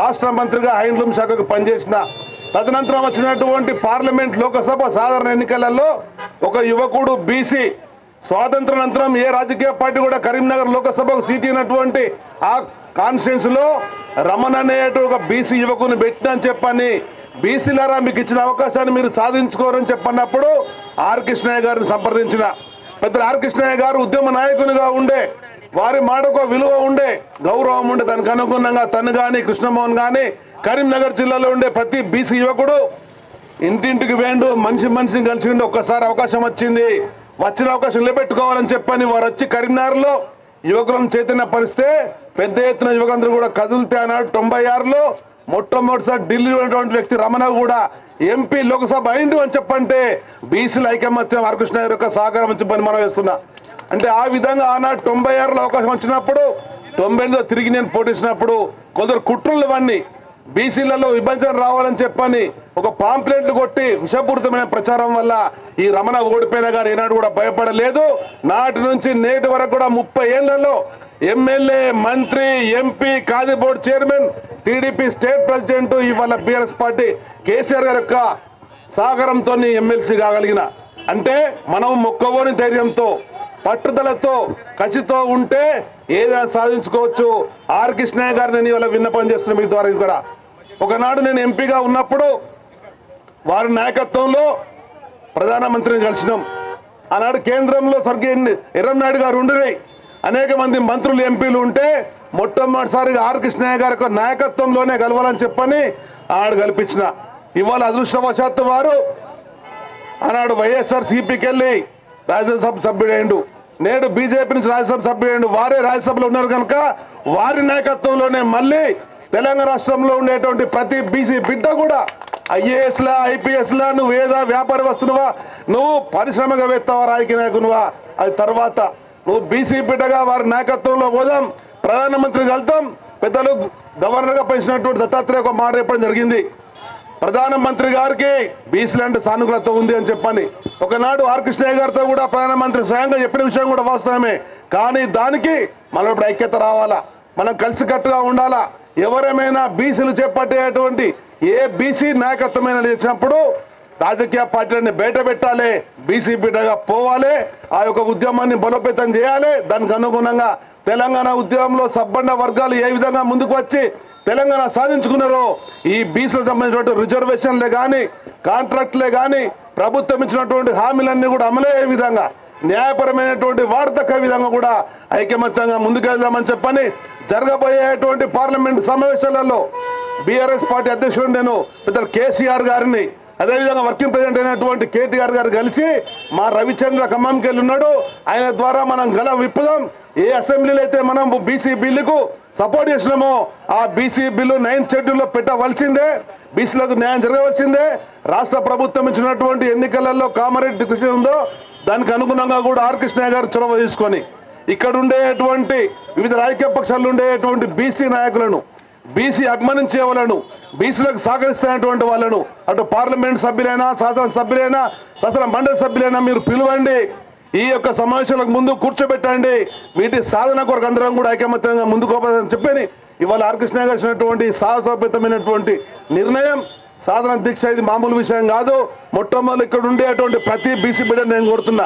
రాష్ట్ర మంత్రిగా హ్యాండ్లూమ్ శాఖకు పనిచేసిన తదనంతరం వచ్చినటువంటి పార్లమెంట్ లోకసభ సాధారణ ఎన్నికలలో ఒక యువకుడు బీసీ స్వాతంత్రానంతరం ఏ రాజకీయ పార్టీ కూడా కరీంనగర్ లోకసభకు సీట్ అయినటువంటి ఆ కాన్స్టిట్యున్సీలో రమణ అనేటువంటి ఒక బీసీ యువకుని పెట్టినని చెప్పని బీసీలారా మీకు ఇచ్చిన అవకాశాన్ని మీరు సాధించుకోరని చెప్పన్నప్పుడు ఆర్ కృష్ణయ్య గారిని సంప్రదించిన పెద్దలు ఆర్ కృష్ణయ్య గారు ఉద్యమ నాయకునిగా ఉండే వారి మాటకు విలువ ఉండే గౌరవం ఉండే దానికి అనుగుణంగా తను కానీ కృష్ణమోహన్ కానీ కరీంనగర్ జిల్లాలో ఉండే ప్రతి బీసీ యువకుడు ఇంటింటికి వేండు మనిషిని కలిసి ఒక్కసారి అవకాశం వచ్చిన అవకాశం నిలబెట్టుకోవాలని చెప్పని వారు వచ్చి కరీంనగర్లో యువకులను చైతన్యపరిస్తే పెద్ద ఎత్తున యువకులందరూ కూడా కదులుతే అన్నాడు 96లో మొట్టమొదటిసారి ఢిల్లీ ఉన్నటువంటి వ్యక్తి రమణ కూడా ఎంపీ లోక్సభ అయిండు అని చెప్పంటే బీసీల ఐకమత్యం ఆర్ కృష్ణ గారి యొక్క సహకారం వచ్చి పని మనం వేస్తున్నా అంటే ఆ విధంగా ఆనాడు 96లో అవకాశం వచ్చినప్పుడు 98లో తిరిగి నేను పోటీసినప్పుడు కొందరు కుట్రలవన్నీ బీసీలలో విభజన రావాలని చెప్పని ఒక పాంప్లెట్లు కొట్టి విషపూరితమైన ప్రచారం వల్ల ఈ రమణ ఓడిపోయినా కానీ ఈనాడు కూడా భయపడలేదు నాటి నుంచి నేటి వరకు కూడా 30 ఏళ్లలో ఎమ్మెల్యే మంత్రి MP khadi board chairman TDP state president ఇవాళ బీఆర్ఎస్ పార్టీ కేసీఆర్ గారి యొక్క సహకారంతో ఎమ్మెల్సీ కాగలిగిన అంటే మనం మొక్కవోని ధైర్యంతో పట్టుదలతో కసితో ఉంటే ఏదైనా సాధించుకోవచ్చు ఆర్ కృష్ణయ్య గారిని నేను ఇవాళ విన్నపం చేస్తున్నా మీ ద్వారా కూడా ఒకనాడు నేను ఎంపీగా ఉన్నప్పుడు వారి నాయకత్వంలో ప్రధానమంత్రిని కలిసినాం ఆనాడు కేంద్రంలో స్వర్గీయ ఎర్రంనాయుడు గారు ఉండినాయి అనేక మంది మంత్రులు ఎంపీలు ఉంటే మొట్టమొదటిసారిగా ఆర్ కృష్ణయ్య గారి యొక్క నాయకత్వంలోనే కలవాలని చెప్పని ఆనాడు కల్పించిన ఇవాళ అదృష్టవశాత్తు వారు ఆనాడు వైఎస్ఆర్ సిపికి వెళ్ళి రాజ్యసభ సభ్యుడైండు నేడు బీజేపీ నుంచి రాజ్యసభ సభ్యుడైండు వారే రాజ్యసభలో ఉన్నారు కనుక వారి నాయకత్వంలోనే మళ్ళీ తెలంగాణ రాష్ట్రంలో ఉండేటువంటి ప్రతి బీసీ బిడ్డ కూడా ఐఏఎస్లా ఐపీఎస్లా నువ్వు ఏదా వ్యాపార వస్తునువా నువ్వు పారిశ్రామికవేత్తవా రాజకీయ నాయకునువా అది తర్వాత నువ్వు బీసీ బిడ్డగా వారి నాయకత్వంలో పోదాం ప్రధానమంత్రికి వెళ్తాం పెద్దలు గవర్నర్గా పెంచినటువంటి దత్తాత్రేయ ఒక మాట చెప్పడం జరిగింది ప్రధానమంత్రి గారికి బీసీలు అంటే సానుకూలత ఉంది అని చెప్పని ఒకనాడు ఆర్ కృష్ణయ్య గారితో కూడా ప్రధానమంత్రి స్వయంగా చెప్పిన విషయం కూడా వాస్తవమే కానీ దానికి మనం ఇప్పుడు ఐక్యత రావాలా మనం కలిసికట్టుగా ఉండాలా ఎవరేమైనా బీసీలు చేపట్టేటువంటి ఏ బీసీ నాయకత్వమైన చేసినప్పుడు రాజకీయ పార్టీలని బయట పెట్టాలి బీసీ బిడ్డగా పోవాలి ఆ యొక్క ఉద్యమాన్ని బలోపేతం చేయాలి దానికి అనుగుణంగా తెలంగాణ ఉద్యమంలో సబ్బండ వర్గాలు ఏ విధంగా ముందుకు వచ్చి తెలంగాణ సాధించుకున్నారో ఈ బీసీలకు సంబంధించినటువంటి రిజర్వేషన్లే కానీ కాంట్రాక్ట్లే కానీ ప్రభుత్వం ఇచ్చినటువంటి హామీలన్నీ కూడా అమలయ్యే విధంగా న్యాయపరమైనటువంటి వార్తక విధంగా కూడా ఐకమత్యంగా ముందుకెళ్దామని చెప్పని జరగబోయేటువంటి పార్లమెంట్ సమావేశాలలో బీఆర్ఎస్ పార్టీ అధ్యక్షుడు నేను పెద్దలు కేసీఆర్ గారిని అదేవిధంగా వర్కింగ్ ప్రెసిడెంట్ అయినటువంటి కేటీఆర్ గారు కలిసి మా రవిచంద్ర ఖమ్మంకి వెళ్ళి ఉన్నాడు ఆయన ద్వారా మనం గలం విప్పుదాం ఏ అసెంబ్లీలో అయితే మనం బీసీ బిల్లుకు సపోర్ట్ చేసినామో ఆ బీసీ బిల్లు 9th షెడ్యూల్లో పెట్టవలసిందే బీసీలకు న్యాయం జరగవలసిందే రాష్ట్ర ప్రభుత్వం ఇచ్చినటువంటి ఎన్నికలలో కామారెడ్డి కృషి ఉందో దానికి అనుగుణంగా కూడా ఆర్ కృష్ణయ్య గారు చొరవ తీసుకొని ఇక్కడ ఉండేటువంటి వివిధ రాజకీయ పక్షాలు ఉండేటువంటి బీసీ నాయకులను బీసీ అభిమానించే వాళ్ళను బీసీలకు సహకరిస్తున్నటువంటి వాళ్ళను అటు పార్లమెంట్ సభ్యులైనా శాసన సభ్యులైనా శాసన మండలి సభ్యులైనా మీరు పిలువండి ఈ యొక్క సమావేశాలకు ముందు కూర్చోబెట్టండి వీటి సాధన కొరకు అందరం కూడా ఐకమత్యంగా ముందుకు పోవాలని చెప్పని ఇవాళ ఆర్ కృష్ణయ్య గారు ఇచ్చినటువంటి సాహసోపేతమైనటువంటి నిర్ణయం సాధన దీక్ష ఇది మామూలు విషయం కాదు మొట్టమొదటి ఇక్కడ ఉండేటువంటి ప్రతి బీసీ బిడ్డను నేను కోరుతున్నా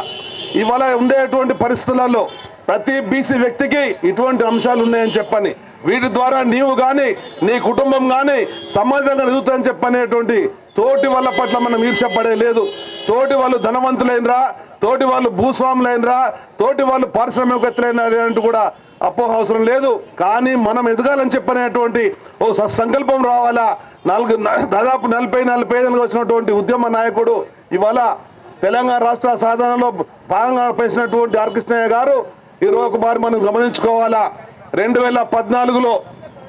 ఇవాళ ఉండేటువంటి పరిస్థితులలో ప్రతి బీసీ వ్యక్తికి ఇటువంటి అంశాలు ఉన్నాయని చెప్పని వీటి ద్వారా నీవు కానీ నీ కుటుంబం కానీ సమాజంగా ఎదుగుతాయని చెప్పనేటువంటి తోటి వాళ్ళ పట్ల మనం ఈర్ష్యపడే లేదు తోటి వాళ్ళు ధనవంతులైనరా తోటి వాళ్ళు భూస్వాములైనరా తోటి వాళ్ళు పారిశ్రామికవేత్తలైన కూడా అపోహ అవసరం లేదు కానీ మనం ఎదగాలని చెప్పనేటువంటి ఓ సత్సంకల్పం రావాలా దాదాపు 40-45 వచ్చినటువంటి ఉద్యమ నాయకుడు ఇవాళ తెలంగాణ రాష్ట్ర సాధనలో భాగంగా పెంచినటువంటి ఆర్ కృష్ణయ్య గారు ఈరోజు ఒకసారి మనం గమనించుకోవాలా 2014లో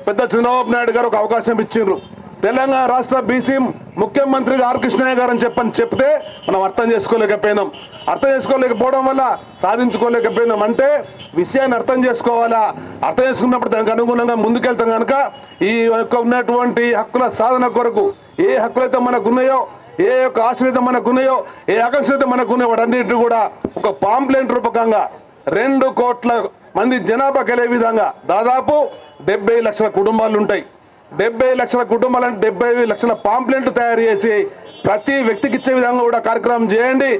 పెద్ద చంద్రబాబు నాయుడు గారు ఒక అవకాశం ఇచ్చిండ్రు తెలంగాణ రాష్ట్ర బీసీ ముఖ్యమంత్రిగా ఆర్ కృష్ణయ్య గారు అని చెప్తే మనం అర్థం చేసుకోలేకపోవడం వల్ల సాధించుకోలేకపోయినాం అంటే విషయాన్ని అర్థం చేసుకోవాలా అర్థం చేసుకున్నప్పుడు దానికి అనుగుణంగా ముందుకెళ్తాం కనుక ఈ యొక్క ఉన్నటువంటి హక్కుల సాధన కొరకు ఏ హక్కులైతే మనకు ఉన్నాయో ఏ యొక్క ఆశ్రయిత మనకు ఉన్నాయో ఏ ఆకాంక్షత మనకు ఉన్నాయో వాటన్నిటిని కూడా ఒక పాంప్లెంట్ రూపకంగా 2 కోట్ల మంది జనాభా కలిగే విధంగా దాదాపు 70 లక్షల కుటుంబాలు ఉంటాయి 70 లక్షల కుటుంబాలంటే 70 లక్షల పాంప్లెంట్లు తయారు చేసి ప్రతి వ్యక్తికి ఇచ్చే విధంగా కూడా కార్యక్రమం చేయండి.